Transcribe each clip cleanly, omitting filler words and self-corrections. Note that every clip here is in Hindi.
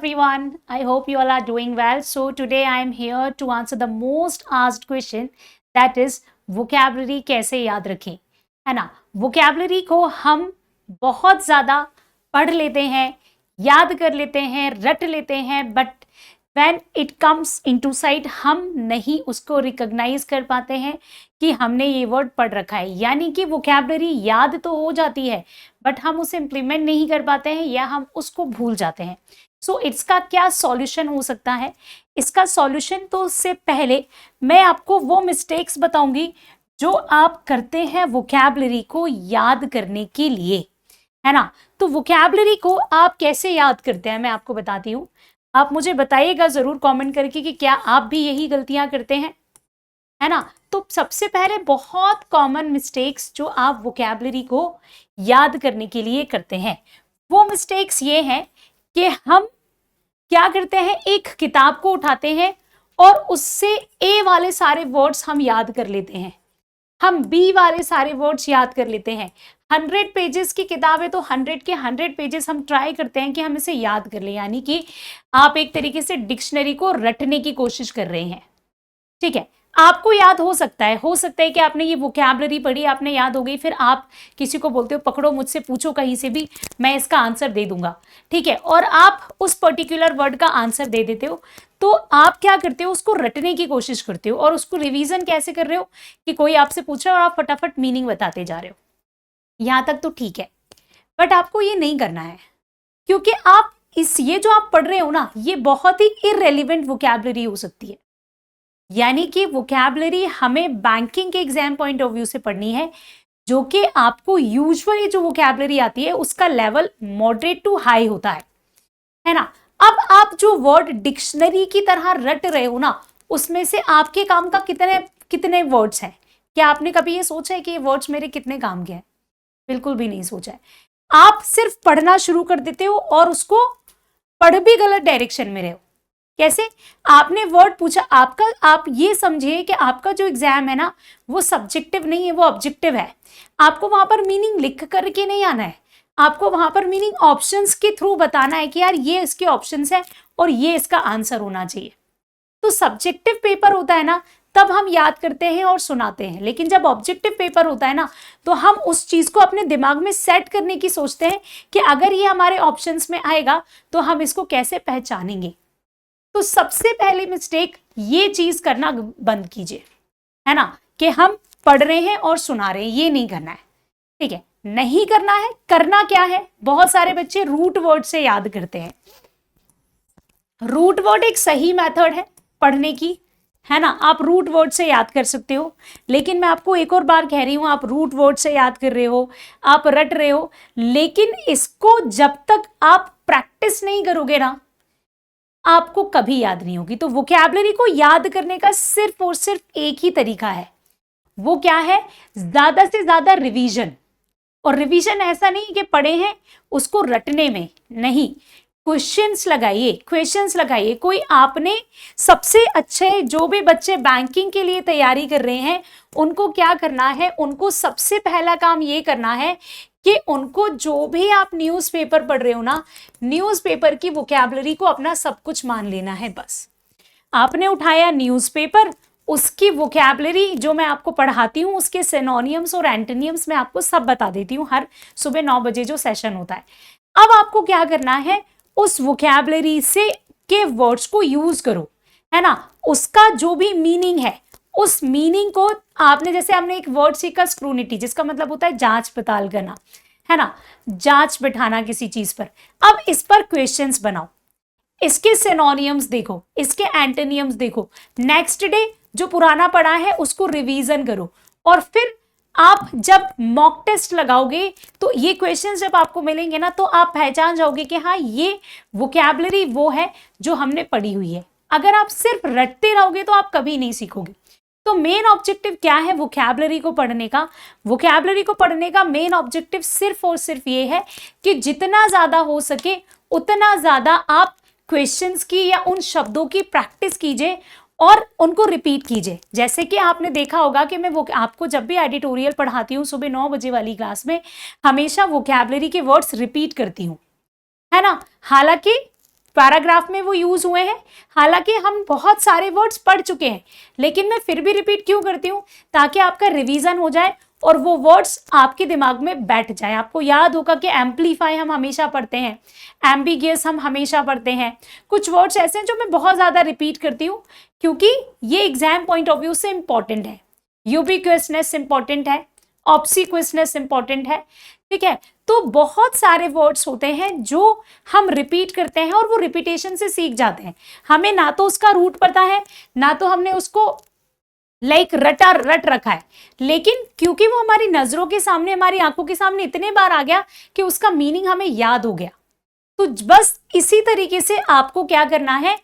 everyone. I hope you all are doing well. So today I am here to answer the most asked question, that is vocabulary कैसे याद रखें, है ना। vocabulary को हम बहुत ज़्यादा पढ़ लेते हैं, याद कर लेते हैं, रट लेते हैं, but when it comes into sight हम नहीं उसको रिकॉग्नाइज कर पाते हैं कि हमने ये वर्ड पढ़ रखा है। यानी कि vocabulary याद तो हो जाती है बट हम उसे इम्प्लीमेंट नहीं कर पाते हैं या हम उसको भूल जाते हैं। सो इसका क्या सॉल्यूशन हो सकता है? इसका सॉल्यूशन तो उससे पहले मैं आपको वो मिस्टेक्स बताऊंगी जो आप करते हैं vocabulary को याद करने के लिए, है ना। तो vocabulary को आप कैसे याद करते हैं मैं आपको बताती हूँ। आप मुझे बताइएगा जरूर कमेंट करके कि क्या आप भी यही गलतियां करते हैं, है ना। तो सबसे पहले बहुत कॉमन मिस्टेक्स जो आप vocabulary को याद करने के लिए करते हैं, वो मिस्टेक्स ये हैं कि हम क्या करते हैं, एक किताब को उठाते हैं और उससे ए वाले सारे वर्ड्स हम याद कर लेते हैं, हम बी वाले सारे वर्ड्स याद कर लेते हैं। 100 पेजेस की किताब है तो 100 के 100 पेजेस हम ट्राई करते हैं कि हम इसे याद कर लें। यानी कि आप एक तरीके से डिक्शनरी को रटने की कोशिश कर रहे हैं, ठीक है। आपको याद हो सकता है कि आपने ये वोकैबुलरी पढ़ी, आपने याद हो गई, फिर आप किसी को बोलते हो पकड़ो मुझसे पूछो कहीं से भी, मैं इसका आंसर दे दूंगा, ठीक है, और आप उस पर्टिकुलर वर्ड का आंसर दे देते हो। तो आप क्या करते हो, उसको रटने की कोशिश करते हो और उसको रिवीजन कैसे कर रहे हो कि कोई आपसे पूछ रहा है और आप फटाफट मीनिंग बताते जा रहे हो। यहां तक तो ठीक है, बट आपको ये नहीं करना है, क्योंकि आप ये जो आप पढ़ रहे हो ना, ये बहुत ही इररेलेवेंट वोकैबुलरी हो सकती है। यानी कि वोकैबुलरी हमें बैंकिंग के एग्जाम पॉइंट ऑफ व्यू से पढ़नी है, जो कि आपको यूजुअली जो वोकैबुलरी आती है उसका लेवल मॉडरेट टू हाई होता है ना। अब आप जो वर्ड डिक्शनरी की तरह रट रहे हो ना, उसमें से आपके काम का कितने कितने वर्ड्स हैं? क्या आपने कभी ये सोचा है कि ये वर्ड्स मेरे कितने काम के हैं? बिल्कुल भी नहीं सोचा है। आप सिर्फ पढ़ना शुरू कर देते हो और उसको पढ़ भी गलत डायरेक्शन में रहे हो। कैसे? आपने वर्ड पूछा, आप ये समझिए कि आपका जो एग्जाम है ना, वो सब्जेक्टिव नहीं है, वो ऑब्जेक्टिव है। आपको वहां पर मीनिंग लिख करके नहीं आना है, आपको वहां पर मीनिंग ऑप्शंस के थ्रू बताना है कि यार ये इसके ऑप्शंस है और ये इसका आंसर होना चाहिए। तो सब्जेक्टिव पेपर होता है ना, तब हम याद करते हैं और सुनाते हैं, लेकिन जब ऑब्जेक्टिव पेपर होता है ना, तो हम उस चीज को अपने दिमाग में सेट करने की सोचते हैं कि अगर ये हमारे ऑप्शंस में आएगा तो हम इसको कैसे पहचानेंगे। तो सबसे पहले मिस्टेक ये चीज करना बंद कीजिए, है ना, कि हम पढ़ रहे हैं और सुना रहे हैं, ये नहीं करना है, ठीक है, नहीं करना है। करना क्या है, बहुत सारे बच्चे रूट वर्ड से याद करते हैं। रूट वर्ड एक सही मेथड है पढ़ने की, है ना, आप रूट वर्ड से याद कर सकते हो, लेकिन मैं आपको एक और बार कह रही हूं, आप रूट वर्ड से याद कर रहे हो, आप रट रहे हो, लेकिन इसको जब तक आप प्रैक्टिस नहीं करोगे ना, आपको कभी याद नहीं होगी। तो वोकैबुलरी को याद करने का सिर्फ और सिर्फ एक ही तरीका है, वो क्या है, ज्यादा से ज्यादा रिवीजन। और रिवीजन ऐसा नहीं कि पढ़े हैं उसको रटने में, नहीं, क्वेश्चंस लगाइए। कोई आपने सबसे अच्छे जो भी बच्चे बैंकिंग के लिए तैयारी कर रहे हैं, उनको क्या करना है, उनको सबसे पहला काम ये करना है कि उनको जो भी आप न्यूज़पेपर पढ़ रहे हो ना, न्यूज़पेपर की वोकैबुलरी को अपना सब कुछ मान लेना है। बस आपने उठाया न्यूज़पेपर, उसकी वोकैबुलरी जो मैं आपको पढ़ाती हूँ, उसके सिनोनिम्स और एंटोनिम्स मैं आपको सब बता देती हूँ हर सुबह 9 बजे जो सेशन होता है। अब आपको क्या करना है, उस वोकैबुलरी से के वर्ड्स को यूज करो, है ना। उसका जो भी मीनिंग है, उस मीनिंग को आपने, जैसे हमने एक वर्ड सीखा स्क्रूनिटी, जिसका मतलब होता है जांच पड़ताल करना, है ना, जांच बिठाना किसी चीज पर। अब इस पर क्वेश्चंस बनाओ, इसके सिनोनिम्स देखो, इसके एंटोनिम्स देखो, नेक्स्ट डे जो पुराना पढ़ा है उसको रिवीजन करो, और फिर आप जब मॉक टेस्ट लगाओगे तो ये क्वेश्चंस जब आपको मिलेंगे ना, तो आप पहचान जाओगे कि हाँ, ये वोकैबुलरी वो है जो हमने पढ़ी हुई है। अगर आप सिर्फ रटते रहोगे तो आप कभी नहीं सीखोगे। तो मेन ऑब्जेक्टिव क्या है वोकैबुलरी को पढ़ने का? वोकैबुलरी को पढ़ने का मेन ऑब्जेक्टिव सिर्फ और सिर्फ ये है कि जितना ज्यादा हो सके उतना ज्यादा आप क्वेश्चंस की या उन शब्दों की प्रैक्टिस कीजिए और उनको रिपीट कीजिए। जैसे कि आपने देखा होगा कि मैं वो आपको जब भी एडिटोरियल पढ़ाती हूँ सुबह 9 बजे वाली क्लास में, हमेशा वोकैबुलरी के वर्ड्स रिपीट करती हूँ, है ना। हालांकि पैराग्राफ में वो यूज हुए हैं। हालांकि हम बहुत सारे वर्ड्स पढ़ चुके हैं, लेकिन मैं फिर भी रिपीट क्यों करती हूँ, ताकि आपका रिवीजन हो जाए और वो वर्ड्स आपके दिमाग में बैठ जाए। आपको याद होगा कि एम्पलीफाई हम हमेशा पढ़ते हैं, एम्बिगियस हम हमेशा पढ़ते हैं। कुछ वर्ड्स ऐसे हैं जो मैं बहुत ज्यादा रिपीट करती हूँ, क्योंकि ये एग्जाम पॉइंट ऑफ व्यू से इंपॉर्टेंट है। यूबिक्वसनेस इंपॉर्टेंट है, ऑब्सिक्वसनेस इंपॉर्टेंट है, ठीक है। तो बहुत सारे वर्ड्स होते हैं जो हम रिपीट करते हैं और वो रिपीटेशन से सीख जाते हैं। हमें ना तो उसका रूट पता है, ना तो हमने उसको रट रखा है, लेकिन क्योंकि वो हमारी नजरों के सामने, हमारी आंखों के सामने इतने बार आ गया कि उसका मीनिंग हमें याद हो गया। तो बस इसी तरीके से आपको क्या करना है,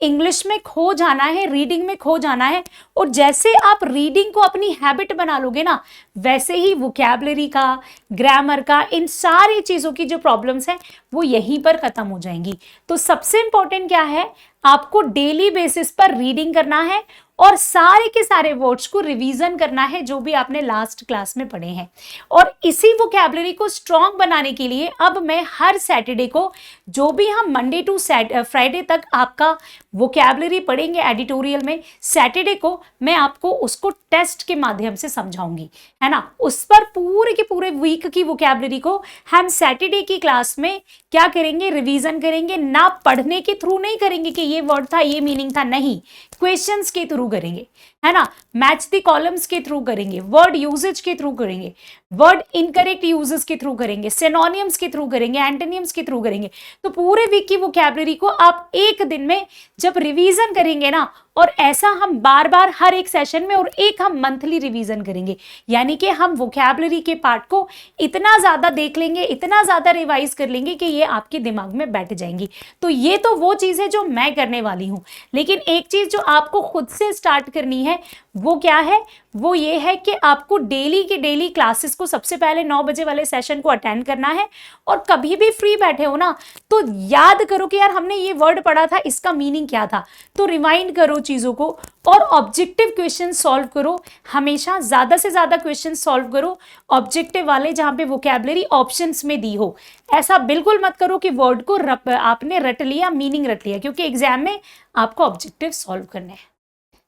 इंग्लिश में खो जाना है, रीडिंग में खो जाना है। और जैसे आप रीडिंग को अपनी हैबिट बना लोगे ना, वैसे ही वोकैबुलरी का, ग्रामर का, इन सारी चीजों की जो प्रॉब्लम्स हैं वो यहीं पर खत्म हो जाएंगी। तो सबसे इंपॉर्टेंट क्या है, आपको डेली बेसिस पर रीडिंग करना है और सारे के सारे वर्ड्स को रिवीजन करना है जो भी आपने लास्ट क्लास में पढ़े हैं। और इसी वोकैबुलरी को स्ट्रॉन्ग बनाने के लिए अब मैं हर सैटरडे को, जो भी हम मंडे टू फ्राइडे तक आपका वोकैबुलरी पढ़ेंगे एडिटोरियल में, सैटरडे को मैं आपको उसको टेस्ट के माध्यम से समझाऊंगी, है ना। उस पर पूरे के पूरे वीक की वोकैबुलरी को हम सैटरडे की क्लास में क्या करेंगे, रिवीजन करेंगे। ना पढ़ने के थ्रू नहीं करेंगे कि ये वर्ड था, ये मीनिंग था, नहीं, क्वेश्चंस के थ्रू करेंगे, है ना। मैच द कॉलम्स के थ्रू करेंगे, वर्ड यूजेज के थ्रू करेंगे, वर्ड इनकरेक्ट यूजेस के थ्रू करेंगे, सिनोनियम्स के थ्रू करेंगे, एंटोनियम्स के थ्रू करेंगे। तो पूरे वीक की वोकैबुलरी को आप एक दिन में जब रिवीजन करेंगे ना, और ऐसा हम बार बार हर एक सेशन में, और एक हम मंथली रिवीजन करेंगे, यानी कि हम वोकैबुलरी के पार्ट को इतना ज्यादा देख लेंगे, इतना ज्यादा रिवाइज कर लेंगे कि ये आपके दिमाग में बैठ जाएंगी। तो ये तो वो चीज है जो मैं करने वाली हूं, लेकिन एक चीज जो आपको खुद से स्टार्ट करनी है वो क्या है, वो ये है कि आपको डेली के डेली क्लासेस को सबसे पहले 9 बजे वाले सेशन को अटेंड करना है। और कभी भी फ्री बैठे हो ना, तो याद करो कि यार हमने ये वर्ड पढ़ा था, इसका मीनिंग क्या था, तो रिवाइंड करो चीजों को और ऑब्जेक्टिव क्वेश्चन सॉल्व करो। हमेशा ज्यादा से ज्यादा क्वेश्चन सॉल्व करो ऑब्जेक्टिव वाले, जहां पे वोकैबुलरी ऑप्शंस में दी हो। ऐसा बिल्कुल मत करो कि वर्ड को आपने रट लिया, मीनिंग रट लिया, क्योंकि एग्जाम में आपको ऑब्जेक्टिव सॉल्व करने हैं,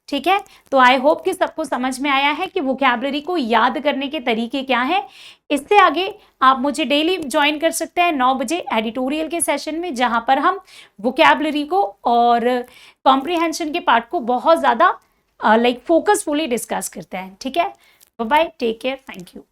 ठीक है। तो आई होप कि सबको समझ में आया है कि वोकैबुलरी को याद करने के तरीके क्या हैं। इससे आगे आप मुझे डेली ज्वाइन कर सकते हैं 9 बजे एडिटोरियल के सेशन में, जहां पर हम वोकैबुलरी को और कॉम्प्रिहेंशन के पार्ट को बहुत ज्यादा फोकसफुली डिस्कस करते हैं, ठीक है। Bye bye, take care, thank you.